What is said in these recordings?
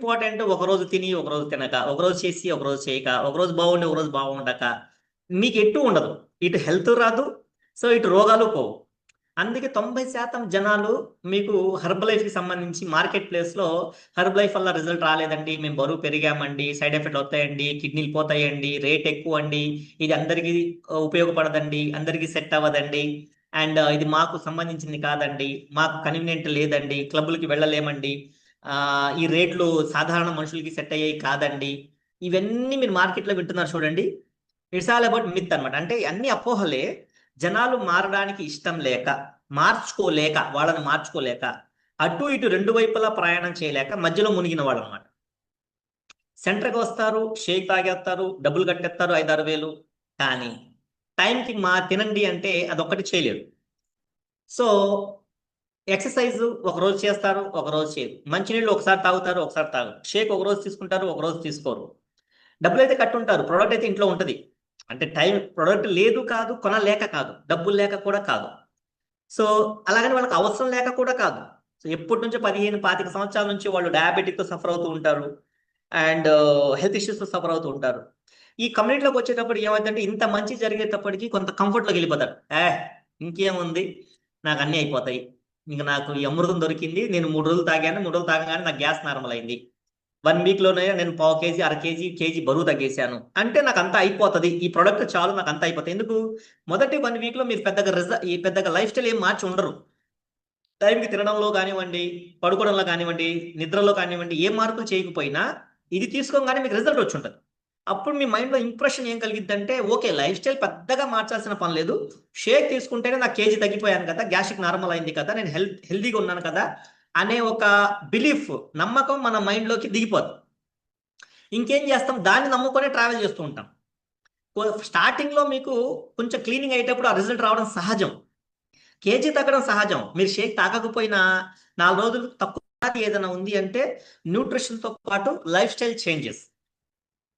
Important ఒకరోజు తిని ఒకరోజు తినక, ఒకరోజు చేసి ఒకరోజు చేయక, ఒకరోజు బాగుండి ఒకరోజు బాగుండక, మీకు ఎటు ఉండదు. ఇటు హెల్త్ రాదు, సో ఇటు రోగాలు పోవు. అందుకే 90% జనాలు మీకు హర్బల్ లైఫ్కి సంబంధించి మార్కెట్ ప్లేస్లో హర్బల్ లైఫ్ వల్ల రిజల్ట్ రాలేదండి, మేము బరువు పెరిగామండి, సైడ్ ఎఫెక్ట్ వస్తాయండి, కిడ్నీలు పోతాయండి, రేట్ ఎక్కువ అండి, ఇది అందరికీ ఉపయోగపడదండి, అందరికీ సెట్ అవ్వదండి, అండ్ ఇది మాకు సంబంధించింది కాదండి, మాకు కన్వీనియంట్ లేదండి, క్లబ్బులకి వెళ్ళలేమండి, ఈ రేట్లు సాధారణ మనుషులకి సెట్ అయ్యాయి కాదండి, ఇవన్నీ మీరు మార్కెట్లో వింటున్నారు చూడండి. ఇట్స్ ఆల్ అబౌట్ మిత్ అనమాట. అంటే అన్ని అపోహలే. జనాలు మారడానికి ఇష్టం లేక, మార్చుకోలేక, వాళ్ళని మార్చుకోలేక, అటు ఇటు రెండు వైపులా ప్రయాణం చేయలేక మధ్యలో మునిగిన వాళ్ళు అనమాట. సెంటర్కి వస్తారు, షేక్ తాగేస్తారు, డబ్బులు కట్టేస్తారు 5-6 వేలు, కానీ టైంకి తినండి అంటే అదొక్కటి చేయలేరు. సో ఎక్సర్సైజ్ ఒకరోజు చేస్తారు, ఒకరోజు చేయరు. మంచినీళ్ళు ఒకసారి తాగుతారు, ఒకసారి తాగరు. షేక్ ఒకరోజు తీసుకుంటారు, ఒకరోజు తీసుకోరు. డబ్బులు అయితే కట్టుంటారు, ప్రోడక్ట్ అయితే ఇంట్లో ఉంటుంది. అంటే టైం ప్రోడక్ట్ లేదు కాదు, కొనలేక కాదు, డబ్బులు లేక కూడా కాదు. సో అలాగని వాళ్ళకి అవసరం లేక కూడా కాదు. సో ఎప్పటి నుంచో 15-25 సంవత్సరాల నుంచి వాళ్ళు డయాబెటిక్తో సఫర్ అవుతూ ఉంటారు, అండ్ హెల్త్ ఇష్యూస్తో సఫర్ అవుతూ ఉంటారు. ఈ కమ్యూనిటీలోకి వచ్చేటప్పుడు ఏమైందంటే ఇంత మంచి జరిగేటప్పటికి కొంత కంఫర్ట్లోకి వెళ్ళిపోతారు. ఇంకేముంది, నాకు అన్నీ అయిపోతాయి, ఇంకా నాకు ఈ అమృతం దొరికింది, నేను 3 రోజులు తాగాను, 3 రోజులు తాగగానే నాకు గ్యాస్ నార్మల్ అయింది, 1 వీక్లోనే నేను 1/2 కేజీ 1/2 కేజీ బరువు తగ్గేశాను అంటే నాకు అంతా అయిపోతుంది, ఈ ప్రోడక్ట్ చాలు, నాకు అంతా అయిపోతుంది. ఎందుకు? మొదటి 1 వీక్లో మీరు పెద్దగా లైఫ్ స్టైల్ ఏం మార్చి ఉండరు. టైంకి తినడంలో కానివ్వండి, పడుకోవడంలో కానివ్వండి, నిద్రలో కానివ్వండి, ఏ మార్పులు చేయకపోయినా ఇది తీసుకోగానే మీకు రిజల్ట్ వచ్చి ఉంటుంది. అప్పుడు మీ మైండ్లో ఇంప్రెషన్ ఏం కలిగిద్ది అంటే, ఓకే లైఫ్ స్టైల్ పెద్దగా మార్చాల్సిన పని లేదు, షేక్ తీసుకుంటేనే నాకు కేజీ తగ్గిపోయాను కదా, గ్యాస్ట్రిక్ నార్మల్ అయింది కదా, నేను హెల్తీగా ఉన్నాను కదా అనే ఒక బిలీఫ్, నమ్మకం మన మైండ్లోకి దిగిపోదు. ఇంకేం చేస్తాం, దాన్ని నమ్ముకొనే ట్రావెల్ చేస్తూ ఉంటాం. స్టార్టింగ్లో మీకు కొంచెం క్లీనింగ్ అయ్యేటప్పుడు ఆ రిజల్ట్ రావడం సహజం, కేజీ తగ్గడం సహజం. మీరు షేక్ తాగకపోయినా 4 రోజులు తక్కువ ఏదైనా ఉంది అంటే న్యూట్రిషన్తో పాటు లైఫ్ స్టైల్ చేంజెస్,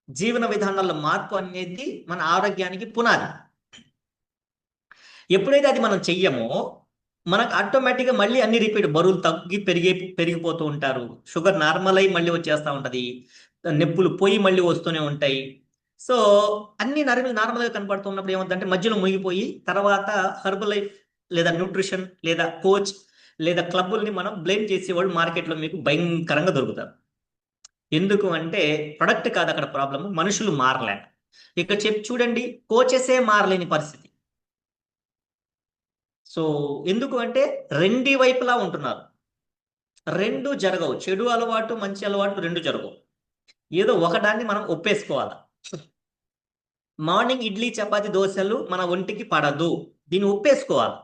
జీవన విధానాల్లో మార్పు అనేది మన ఆరోగ్యానికి పునాది. ఎప్పుడైతే అది మనం చెయ్యమో మనకు ఆటోమేటిక్గా మళ్ళీ అన్ని రిపీట్, బరువులు తగ్గి పెరిగిపోతూ ఉంటారు, షుగర్ నార్మల్ అయ్యి మళ్ళీ వచ్చేస్తూ ఉంటుంది, నొప్పులు పోయి మళ్ళీ వస్తూనే ఉంటాయి. సో అన్ని నార్మల్గా కనపడుతున్నప్పుడు ఏమవుతుందంటే మధ్యలో ముగిపోయి తర్వాత హెర్బల్ లైఫ్ లేదా న్యూట్రిషన్ లేదా కోచ్ లేదా క్లబ్బుల్ని మనం బ్లేమ్ చేసేవాళ్ళు మార్కెట్లో మీకు భయంకరంగా దొరుకుతారు. ఎందుకు అంటే ప్రొడక్ట్ కాదు అక్కడ ప్రాబ్లమ్, మనుషులు మారలేక. ఇక్కడ చూడండి, కోచెసే మారలేని పరిస్థితి. సో ఎందుకు అంటే రెండు వైపులా ఉంటున్నారు, రెండు జరగవు, చెడు అలవాటు మంచి అలవాటు రెండు జరగవు, ఏదో ఒకదాన్ని మనం ఒప్పేసుకోవాలి. మార్నింగ్ ఇడ్లీ చపాతి దోశలు మన ఒంటికి పడదు, దీన్ని ఒప్పేసుకోవాలి.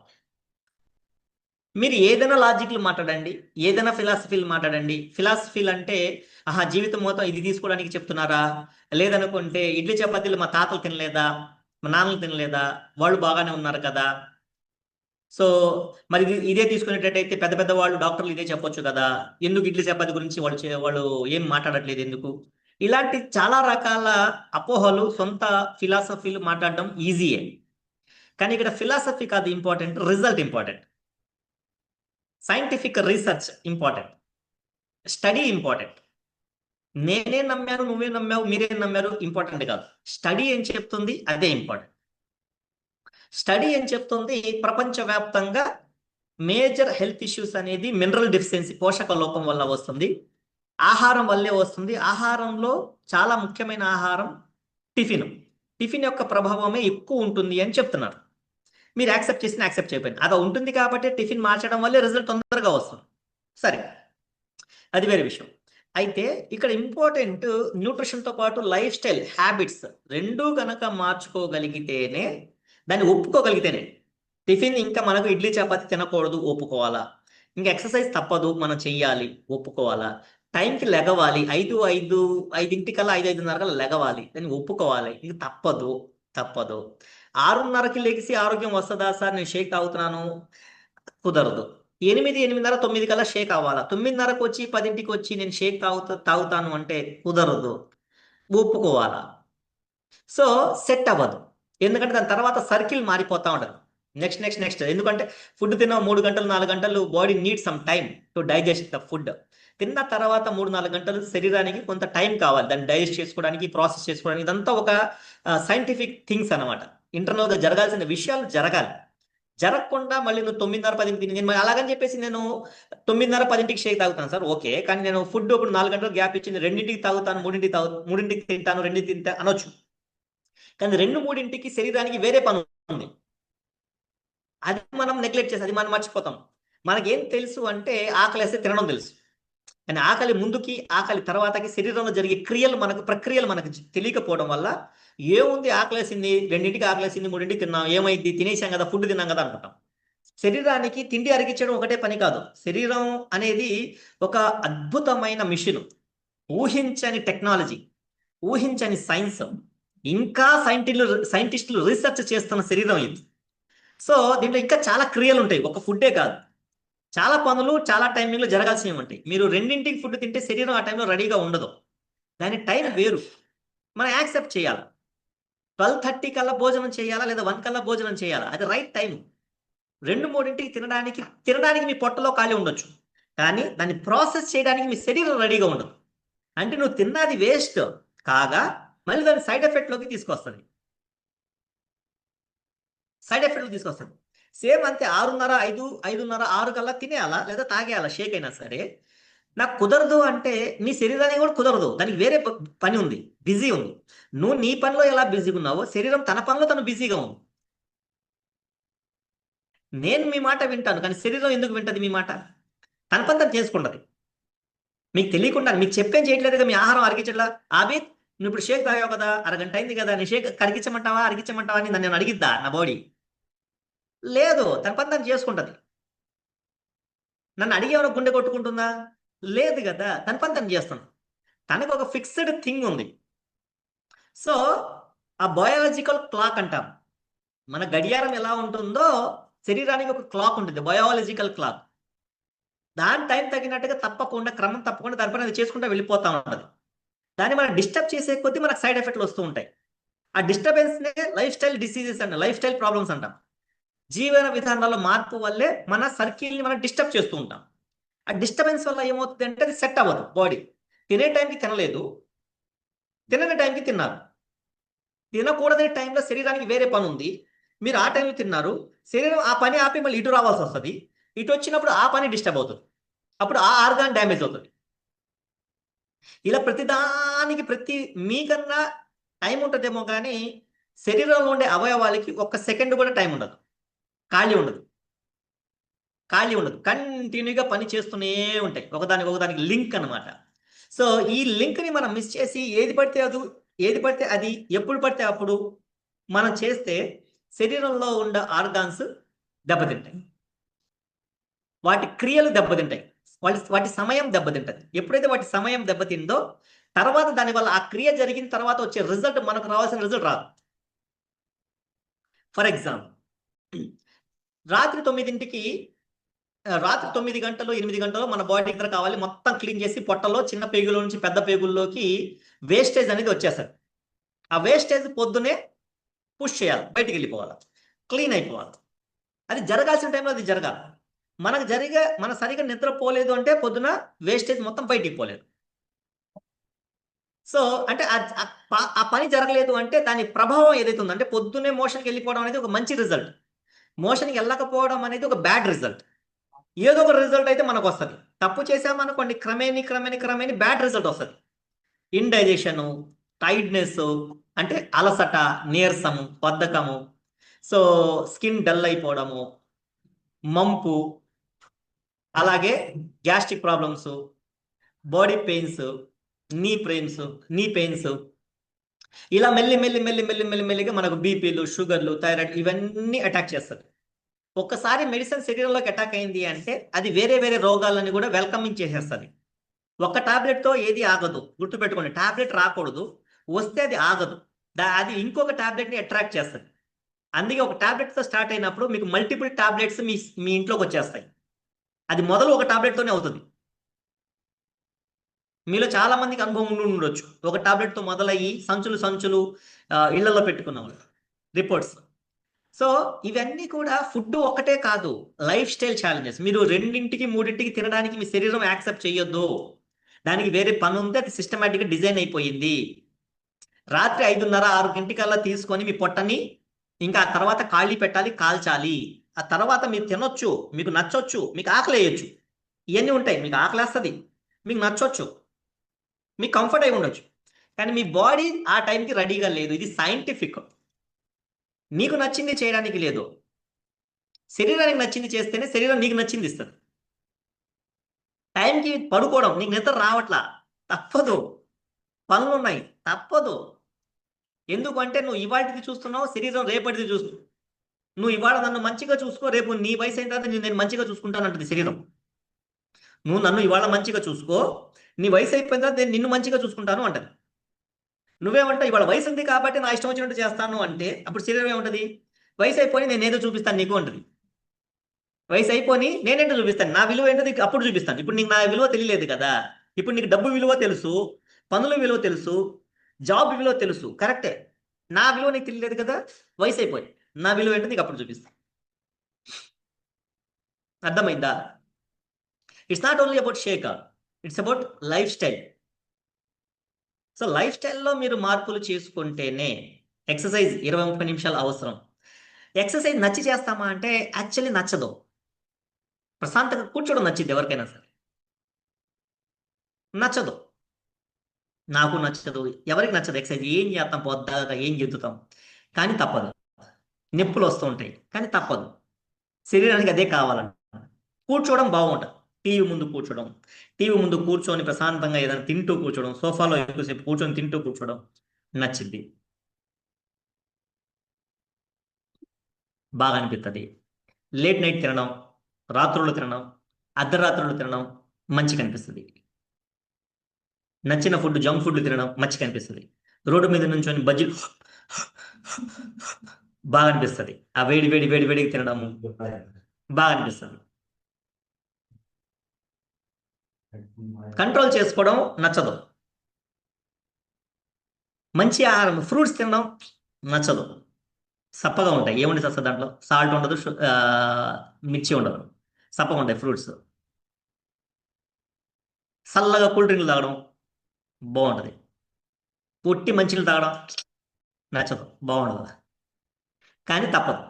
మీరు ఏదైనా లాజిక్లు మాట్లాడండి, ఏదైనా ఫిలాసఫీలు మాట్లాడండి. ఫిలాసఫీలు అంటే జీవితం మొత్తం ఇది తీసుకోవడానికి చెప్తున్నారా, లేదనుకుంటే ఇడ్లీ చపాతీలు మా తాతలు తినలేదా, మా నాన్నలు తినలేదా, వాళ్ళు బాగానే ఉన్నారు కదా, సో మరి ఇదే తీసుకునేటట్టయితే పెద్ద పెద్ద వాళ్ళు డాక్టర్లు ఇదే చెప్పొచ్చు కదా, ఎందుకు ఇడ్లీ చపాతీ గురించి వాళ్ళు ఏం మాట్లాడట్లేదు ఎందుకు? ఇలాంటి చాలా రకాల అపోహలు, సొంత ఫిలాసఫీలు మాట్లాడడం ఈజీయే. కానీ ఇక్కడ ఫిలాసఫీ కాదు important, result important. Scientific research important, study important. నేనే నమ్మాను, నువ్వే నమ్మావు, మీరే నమ్మారు ఇంపార్టెంట్ కాదు. స్టడీ ఏం చెప్తుంది అదే ఇంపార్టెంట్. స్టడీ ఏం చెప్తుంది, ప్రపంచవ్యాప్తంగా మేజర్ హెల్త్ ఇష్యూస్ అనేది మినరల్ డెఫిషియన్సీ, పోషక లోపం వల్ల వస్తుంది, ఆహారం వల్లే వస్తుంది. ఆహారంలో చాలా ముఖ్యమైన ఆహారం టిఫిన్ యొక్క ప్రభావమే ఎక్కువ ఉంటుంది అని చెప్తున్నారు. మీరు యాక్సెప్ట్ చేసిన యాక్సెప్ట్ చేయకపోయినా అది ఉంటుంది కాబట్టి టిఫిన్ మార్చడం వల్లే రిజల్ట్ తొందరగా వస్తుంది. సరే, అది వేరే విషయం. అయితే ఇక్కడ ఇంపార్టెంట్ న్యూట్రిషన్తో పాటు లైఫ్ స్టైల్ హ్యాబిట్స్ రెండూ కనుక మార్చుకోగలిగితేనే, దాన్ని ఒప్పుకోగలిగితేనే, టిఫిన్ ఇంకా మనకు ఇడ్లీ చపాతి తినకూడదు ఒప్పుకోవాలా, ఇంకా ఎక్సర్సైజ్ తప్పదు మనం చెయ్యాలి ఒప్పుకోవాలా, టైంకి లెగవాలి, 5:05కల్లా 5:05:30 లెగవాలి దాన్ని ఒప్పుకోవాలి, ఇంక తప్పదు. 6:30కి లెగిసి ఆరోగ్యం వస్తుందా సార్, నేను షేక్ తాగుతున్నాను, కుదరదు. 8:30 9 కల్లా షేక్ అవ్వాలా, 9:30కి వచ్చి 10ంటికి వచ్చి నేను షేక్ తాగుతాను అంటే కుదరదు, ఒప్పుకోవాలా. సో సెట్ అవ్వదు, ఎందుకంటే దాని తర్వాత సర్కిల్ మారిపోతూ ఉంటుంది. నెక్స్ట్ ఎందుకంటే ఫుడ్ తిన్న 3 గంటలు 4 గంటలు body need some time to digest the food. తిన్న తర్వాత 3-4 గంటలు శరీరానికి కొంత టైం కావాలి దాన్ని డైజెస్ట్ చేసుకోవడానికి, ప్రాసెస్ చేసుకోవడానికి. ఇదంతా ఒక సైంటిఫిక్ థింగ్స్ అనమాట. ఇంటర్నల్గా జరగాల్సిన విషయాలు జరగాలి. జరగకుండా మళ్ళీ నువ్వు 9:30-10కి తిని నేను అలాగని చెప్పేసి నేను 9:30-10కి షేక్ తాగుతాను సార్, ఓకే. కానీ నేను ఫుడ్ ఇప్పుడు 4 గంటలు గ్యాప్ ఇచ్చింది 2ంటికి తాగుతాను, 3ంటికి తింటాను, 2ంటికి తింటా అనొచ్చు. కానీ 2-3ంటికి శరీరానికి వేరే పని ఉంది. అది మనం నెగ్లెక్ట్ చేసి అది మనం మర్చిపోతాం. మనకేం తెలుసు అంటే ఆకలేస్తే తినడం తెలుసు. కానీ ఆకలి ముందుకి ఆకలి తర్వాతకి శరీరంలో జరిగే ప్రక్రియలు మనకు తెలియకపోవడం వల్ల ఏముంది ఆకలేసింది 2ంటికి ఆకలేసింది 3ంటికి తిన్నాం ఏమైంది తినేసాం కదా ఫుడ్ తిన్నాం కదా అనుకుంటాం. శరీరానికి తిండి అరిగించడం ఒకటే పని కాదు. శరీరం అనేది ఒక అద్భుతమైన మిషన్, ఊహించని టెక్నాలజీ, ఊహించని సైన్స్, ఇంకా సైంటిస్టులు రీసెర్చ్ చేస్తున్న శరీరం ఇది. సో దీంట్లో ఇంకా చాలా క్రియలు ఉంటాయి, ఒక ఫుడ్డే కాదు. చాలా పనులు చాలా టైమింగ్లో జరగాల్సినవి ఉంటాయి. మీరు 2ంటికి ఫుడ్ తింటే శరీరం ఆ టైంలో రెడీగా ఉండదు. దాని టైం వేరు, మనం యాక్సెప్ట్ చేయాలి. 12:30 కల్లా భోజనం చేయాలా లేదా 1 కల్లా భోజనం చేయాలా, అది రైట్ టైం. 2-3ంటికి తినడానికి మీ పొట్టలో ఖాళీ ఉండొచ్చు, కానీ దాన్ని ప్రాసెస్ చేయడానికి మీ శరీరం రెడీగా ఉండదు. అంటే నువ్వు తిన్నది వేస్ట్ కాగా మళ్ళీ దాన్ని సైడ్ ఎఫెక్ట్లోకి తీసుకొస్తుంది. సేమ్ అంతే 6:30, 5:30, 6 కల్లా తినేయాలా లేదా తాగేయాలా షేక్ అయినా సరే. నాకు కుదరదు అంటే నీ శరీరానికి కూడా కుదరదు, దానికి వేరే పని ఉంది, బిజీ ఉంది. నువ్వు నీ పనిలో ఎలా బిజీగా ఉన్నావో శరీరం తన పనిలో తను బిజీగా ఉంది. నేను మీ మాట వింటాను, కానీ శరీరం ఎందుకు వింటది మీ మాట? తన పని తను చేసుకుంటది. మీకు తెలియకుండా మీకు చెప్పేం చేయట్లేదుగా, మీ ఆహారం అరిగించట్లా. ఆబిద్ నువ్వు ఇప్పుడు షేక్ తాగావు కదా, అరగంట అయింది కదా, నీ షేక్ అరిగించమంటావా అని నన్ను అడిగిద్దా నా బాడీ? లేదు, తన పని తను చేసుకుంటది. నన్ను అడిగేవాడు గుండె కొట్టుకుంటుందా? లేదు కదా, తన పని తను చేస్తుంది. తనకు ఒక ఫిక్స్డ్ థింగ్ ఉంది. సో ఆ బయాలజికల్ క్లాక్ అంటాం. మన గడియారం ఎలా ఉంటుందో శరీరానికి ఒక క్లాక్ ఉంటుంది, బయాలజికల్ క్లాక్. దాని టైం తగినట్టుగా క్రమం తప్పకుండా దాని పని అది చేసుకుంటూ వెళ్ళిపోతా ఉంటుంది. దాన్ని మనం డిస్టర్బ్ చేసే కొద్దీ మనకు సైడ్ ఎఫెక్ట్లు వస్తూ ఉంటాయి. ఆ డిస్టర్బెన్స్నే లైఫ్ స్టైల్ డిసీజెస్ అంటాం, లైఫ్ స్టైల్ ప్రాబ్లమ్స్ అంటాం. జీవన విధానాల్లో మార్పు వల్లే మన సర్కిల్ని మనం డిస్టర్బ్ చేస్తూ ఉంటాం. ఆ డిస్టర్బెన్స్ వల్ల ఏమవుతుంది అంటే అది సెట్ అవ్వదు బాడీ. తినే టైంకి తినలేదు, తినని టైంకి తిన్నారు. తినకూడదని టైంలో శరీరానికి వేరే పని ఉంది, మీరు ఆ టైంలో తిన్నారు. శరీరం ఆ పని ఆపి మళ్ళీ ఇటు రావాల్సి వస్తుంది. ఇటు వచ్చినప్పుడు ఆ పని డిస్టర్బ్ అవుతుంది, అప్పుడు ఆ ఆర్గాన్ డ్యామేజ్ అవుతుంది. ఇలా మీకన్నా టైం ఉంటుందేమో కానీ శరీరంలో ఉండే అవయవాలకి 1 సెకండ్ కూడా టైం ఉండదు, ఖాళీ ఉండదు. కంటిన్యూగా పని చేస్తూనే ఉంటాయి, ఒకదానికి లింక్ అనమాట. సో ఈ లింక్ని మనం మిస్ చేసి ఏది పడితే అది ఎప్పుడు పడితే అప్పుడు మనం చేస్తే శరీరంలో ఉండే ఆర్గాన్స్ దెబ్బతింటాయి, వాటి క్రియలు దెబ్బతింటాయి, వాటి సమయం దెబ్బతింటది. ఎప్పుడైతే వాటి సమయం దెబ్బతిందో తర్వాత దానివల్ల ఆ క్రియ జరిగిన తర్వాత వచ్చే రిజల్ట్ మనకు రావాల్సిన రిజల్ట్ రాదు. ఫర్ ఎగ్జాంపుల్, రాత్రి 9 గంటలు 8 గంటలు మన బాడీ దగ్గర కావాలి, మొత్తం క్లీన్ చేసి పొట్టలో చిన్న పేగుల నుంచి పెద్ద పేగుల్లోకి వేస్టేజ్ అనేది వచ్చేస్తుంది. ఆ వేస్టేజ్ పొద్దునే పుష్ చేయాలి, బయటికి వెళ్ళిపోవాలి, క్లీన్ అయిపోవాలి. అది జరగాల్సిన టైంలో అది జరగాలి. మన సరిగా నిద్రపోలేదు అంటే పొద్దున వేస్టేజ్ మొత్తం బయటికి పోలేదు. సో అంటే ఆ పని జరగలేదు అంటే దాని ప్రభావం ఏదైతే ఉందో, అంటే పొద్దున్నే మోషన్కి వెళ్ళిపోవడం అనేది ఒక మంచి రిజల్ట్, మోషన్కి వెళ్ళకపోవడం అనేది ఒక బ్యాడ్ రిజల్ట్. ఏదో ఒక రిజల్ట్ అయితే మనకు వస్తుంది. తప్పు చేసామనుకోండి క్రమేణి బ్యాడ్ రిజల్ట్ వస్తుంది. ఇండైజెషను, టైడ్నెస్ అంటే అలసట, నీరసము, బద్ధకము, సో స్కిన్ డల్ అయిపోవడము, మంపు, అలాగే గ్యాస్ట్రిక్ ప్రాబ్లమ్స్, బాడీ పెయిన్స్, నీ పెయిన్స్, ఇలా మెల్లిగా మనకు బీపీలు, షుగర్లు, థైరాయిడ్ ఇవన్నీ అటాక్ చేస్తుంది. ఒక్కసారి మెడిసిన్ శరీరంలోకి అటాక్ అయింది అంటే అది వేరే రోగాలని కూడా వెల్కమింగ్ చేసేస్తుంది. ఒక టాబ్లెట్తో ఏది ఆగదు, గుర్తుపెట్టుకోండి. టాబ్లెట్ రాకూడదు, వస్తే అది ఆగదు, అది ఇంకొక టాబ్లెట్ని అట్రాక్ట్ చేస్తుంది. అందుకే ఒక టాబ్లెట్తో స్టార్ట్ అయినప్పుడు మీకు మల్టిపుల్ టాబ్లెట్స్ మీ ఇంట్లోకి వచ్చేస్తాయి. అది మొదలు ఒక టాబ్లెట్తోనే అవుతుంది. మీలో చాలా మందికి అనుభవం ఉండొచ్చు, ఒక టాబ్లెట్తో మొదలయ్యి సంచులు ఇళ్లలో పెట్టుకున్నాం రిపోర్ట్స్. సో ఇవన్నీ కూడా ఫుడ్ ఒక్కటే కాదు, లైఫ్ స్టైల్ ఛాలెంజెస్. మీరు 2-3ంటికి తినడానికి మీ శరీరం యాక్సెప్ట్ చేయొద్దు. దానికి వేరే పని ఉంది, అది సిస్టమేటిక్గా డిజైన్ అయిపోయింది. రాత్రి 5:30, 6 తీసుకొని మీ పొట్టని ఇంకా ఆ తర్వాత ఖాళీ పెట్టాలి, కాల్చాలి. ఆ తర్వాత మీరు తినొచ్చు, మీకు నచ్చొచ్చు, మీకు ఆకలి వేయచ్చు, ఇవన్నీ ఉంటాయి. మీకు ఆకలేస్తుంది, మీకు నచ్చొచ్చు, మీకు కంఫర్ట్ అయి ఉండొచ్చు. కానీ మీ బాడీ ఆ టైంకి రెడీగా లేదు. ఇది సైంటిఫిక్. నీకు నచ్చింది చేయడానికి లేదు. శరీరానికి నచ్చింది చేస్తేనే శరీరం నీకు నచ్చింది ఇస్తుంది. టైంకి పడుకోవడం, నీకు నిద్ర రావట్లా, తప్పదు. పనులు ఉన్నాయి, తప్పదు. ఎందుకంటే నువ్వు ఇవాటిది చూస్తున్నావు, శరీరం రేపటిది చూస్తు. నువ్వు ఇవాళ నన్ను మంచిగా చూసుకో, రేపు నీ వయసు అయిన తర్వాత నేను మంచిగా చూసుకుంటానంటుంది శరీరం. నువ్వు నన్ను ఇవాళ మంచిగా చూసుకో, నీ వయసు అయిపోయిన తర్వాత నేను నిన్ను మంచిగా చూసుకుంటాను అంటది. నువ్వేమంటావు, ఇవాళ వయసు ఉంది కాబట్టి నా ఇష్టం వచ్చినట్టు చేస్తాను అంటే అప్పుడు శరీరం ఏముంటది, వయసు అయిపోయి నేనేదో చూపిస్తాను నీకు అంటది. వయసు అయిపోయి నేనేంటో చూపిస్తాను, నా విలువ ఏంటది అప్పుడు చూపిస్తాను. ఇప్పుడు నీకు నా విలువ తెలియలేదు కదా. ఇప్పుడు నీకు డబ్బు విలువ తెలుసు, పనుల విలువ తెలుసు, జాబ్ విలువ తెలుసు, కరెక్టే. నా విలువ నీకు తెలియలేదు కదా. వయసు అయిపోయి నా విలువ ఏంటో నీకు అప్పుడు చూపిస్తాను. అర్థమైందా? It's not only about shake, it's about life style. So life స్టైల్లో మీరు మార్పులు చేసుకుంటేనే ఎక్సర్సైజ్ 20-30 నిమిషాలు అవసరం. ఎక్సర్సైజ్ నచ్చి చేస్తామా అంటే యాక్చువల్లీ నచ్చదు. ప్రశాంతంగా కూర్చోవడం నచ్చింది ఎవరికైనా సరే, నచ్చదు. నాకు నచ్చదు, ఎవరికి నచ్చదు. ఎక్సర్సైజ్ ఏం చేస్తాం, పొద్దాక ఏం చెందుతాం, కానీ తప్పదు. నొప్పులు వస్తూ ఉంటాయి, కానీ తప్పదు. శరీరానికి అదే కావాలంట. కూర్చోవడం బాగుంటుంది, టీవీ ముందు కూర్చోవడం, టీవీ ముందు కూర్చొని ప్రశాంతంగా ఏదైనా తింటూ కూర్చోవడం, సోఫాలో ఎక్కువసేపు కూర్చొని తింటూ కూర్చోవడం నచ్చింది, బాగా అనిపిస్తుంది. లేట్ నైట్ తినడం, రాత్రులు తినడం, అర్ధరాత్రులు తినడం మంచిగా అనిపిస్తుంది. నచ్చిన ఫుడ్, జంక్ ఫుడ్ తినడం మంచిగా అనిపిస్తుంది. రోడ్డు మీద నుంచొని బజ్జీలు బాగా అనిపిస్తుంది. ఆ వేడి వేడి వేడి వేడికి తినడం బాగా అనిపిస్తుంది. కంట్రోల్ చేసుకోవడం నచ్చదు. మంచి ఆహారం, ఫ్రూట్స్ తినడం నచ్చదు. సప్పగా ఉంటాయి. ఏముండి వస్తుంది దాంట్లో, సాల్ట్ ఉండదు, మిర్చి ఉండదు, సప్పగా ఉంటాయి ఫ్రూట్స్. చల్లగా కూల్ డ్రింక్లు తాగడం బాగుంటుంది. పొట్టి మంచిలు తాగడం నచ్చదు, బాగుండదు, కానీ తప్పదు.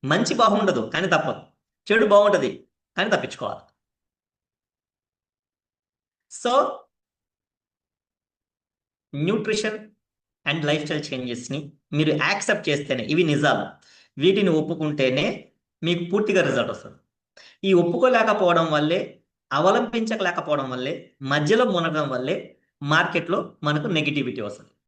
మంచి బాగుండదు కానీ తప్పదు, చెడు బాగుంటుంది కానీ తప్పించుకోవాలి. So nutrition and lifestyle చేంజెస్ని మీరు యాక్సెప్ట్ చేస్తేనే, ఇవి నిజాలు, వీటిని ఒప్పుకుంటేనే మీకు పూర్తిగా రిజల్ట్ వస్తుంది. ఈ ఒప్పుకోలేకపోవడం వల్లే, అవలంబించలేకపోవడం వల్లే, మధ్యలో మునగడం వల్లే మార్కెట్లో మనకు నెగిటివిటీ వస్తుంది.